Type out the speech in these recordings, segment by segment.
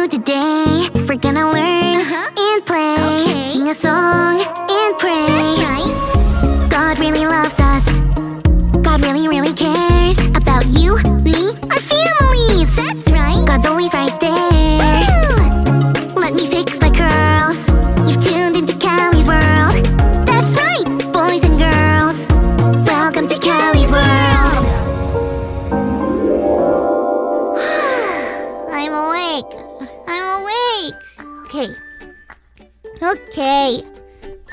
do today? We're gonna learn and play. Okay. Sing a song and pray. That's right. God really loves us. God really, really cares about you, me, our families. That's right. God's always right there. Woo! Let me fix my curls. You've tuned into Callie's world. That's right, boys and girls. Welcome to Callie's world. I'm awake. Okay.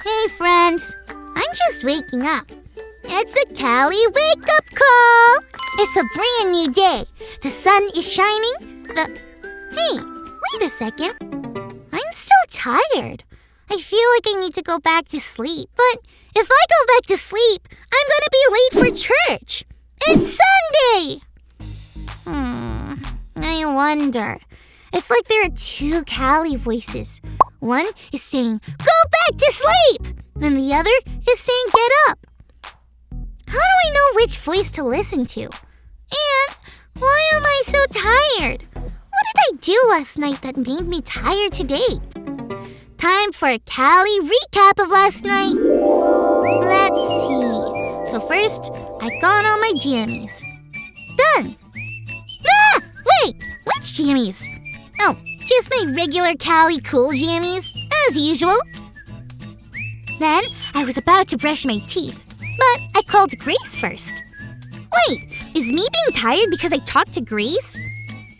Hey, friends. I'm just waking up. It's a Callie wake-up call. It's a brand new day. The sun is shining. Hey, wait a second. I'm still tired. I feel like I need to go back to sleep. But if I go back to sleep, I'm gonna be late for church. It's Sunday! I wonder. It's like there are two Callie voices. One is saying, go back to sleep! And the other is saying, get up. How do I know which voice to listen to? And why am I so tired? What did I do last night that made me tired today? Time for a Callie recap of last night. Let's see. So first, I got on my jammies. Done. Wait, which jammies? Oh, just my regular Callie cool jammies, as usual. Then I was about to brush my teeth, but I called Grace first. Wait, is me being tired because I talked to Grace?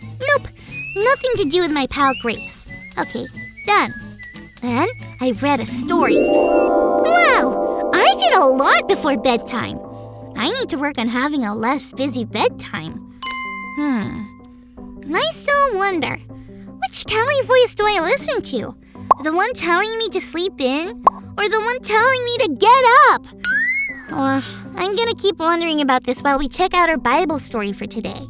Nope, nothing to do with my pal Grace. Okay, done. Then I read a story. Wow, I did a lot before bedtime. I need to work on having a less busy bedtime. I still wonder, which Callie voice do I listen to? The one telling me to sleep in, or the one telling me to get up? Or I'm gonna keep wondering about this while we check out our Bible story for today.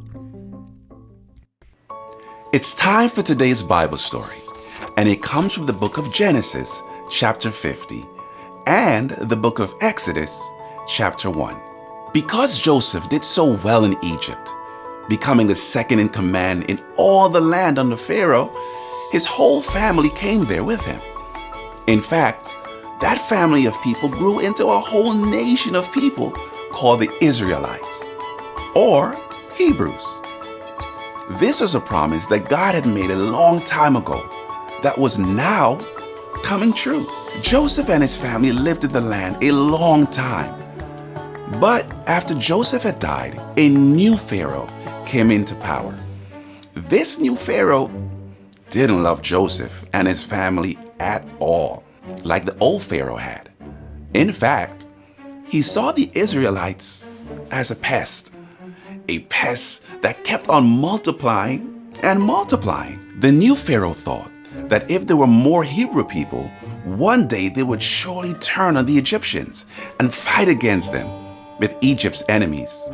It's time for today's Bible story, and it comes from the book of Genesis, chapter 50, and the book of Exodus, chapter 1. Because Joseph did so well in Egypt, becoming the second in command in all the land under Pharaoh, his whole family came there with him. In fact, that family of people grew into a whole nation of people called the Israelites, or Hebrews. This was a promise that God had made a long time ago that was now coming true. Joseph and his family lived in the land a long time. But after Joseph had died, a new Pharaoh came into power. This new Pharaoh didn't love Joseph and his family at all, like the old Pharaoh had. In fact, he saw the Israelites as a pest that kept on multiplying and multiplying. The new Pharaoh thought that if there were more Hebrew people, one day they would surely turn on the Egyptians and fight against them with Egypt's enemies.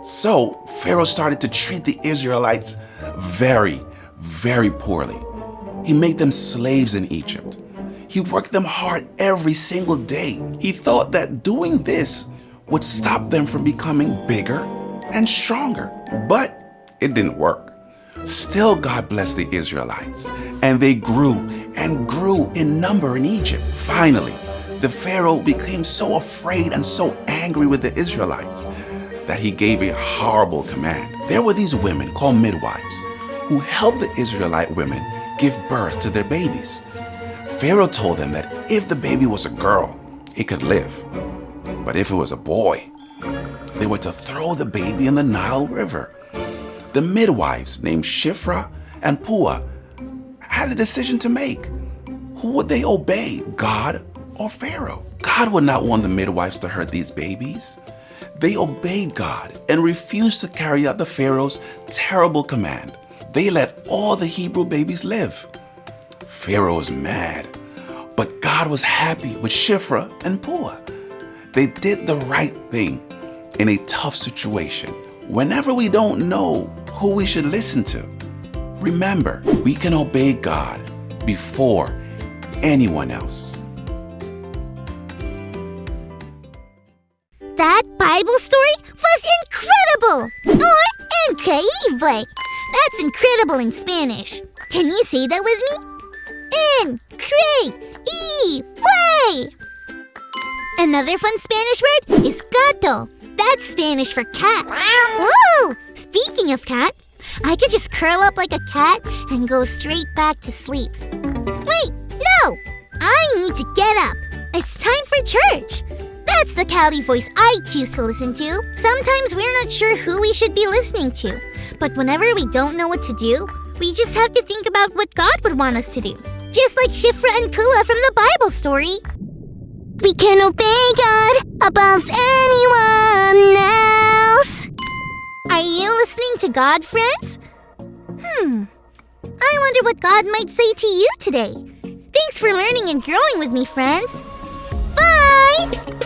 So Pharaoh started to treat the Israelites very, very poorly. He made them slaves in Egypt. He worked them hard every single day. He thought that doing this would stop them from becoming bigger and stronger. But it didn't work. Still, God blessed the Israelites, and they grew and grew in number in Egypt. Finally, the Pharaoh became so afraid and so angry with the Israelites that he gave a horrible command. There were these women called midwives who helped the Israelite women give birth to their babies. Pharaoh told them that if the baby was a girl, it could live. But if it was a boy, they were to throw the baby in the Nile River. The midwives named Shiphrah and Puah had a decision to make. Who would they obey, God or Pharaoh? God would not want the midwives to hurt these babies. They obeyed God and refused to carry out the Pharaoh's terrible command. They let all the Hebrew babies live. Pharaoh was mad, but God was happy with Shiphrah and Puah. They did the right thing in a tough situation. Whenever we don't know who we should listen to, remember, we can obey God before anyone else. That Bible story was incredible! Or increíble! That's incredible in Spanish. Can you say that with me? Increíble! Another fun Spanish word is gato. That's Spanish for cat. Whoa! Speaking of cat, I could just curl up like a cat and go straight back to sleep. Wait, no! I need to get up. It's time for church. That's the Cali voice I choose to listen to. Sometimes we're not sure who we should be listening to. But whenever we don't know what to do, we just have to think about what God would want us to do. Just like Shifra and Kua from the Bible story. We can obey God above anyone else. Are you listening to God, friends? I wonder what God might say to you today. Thanks for learning and growing with me, friends. Bye!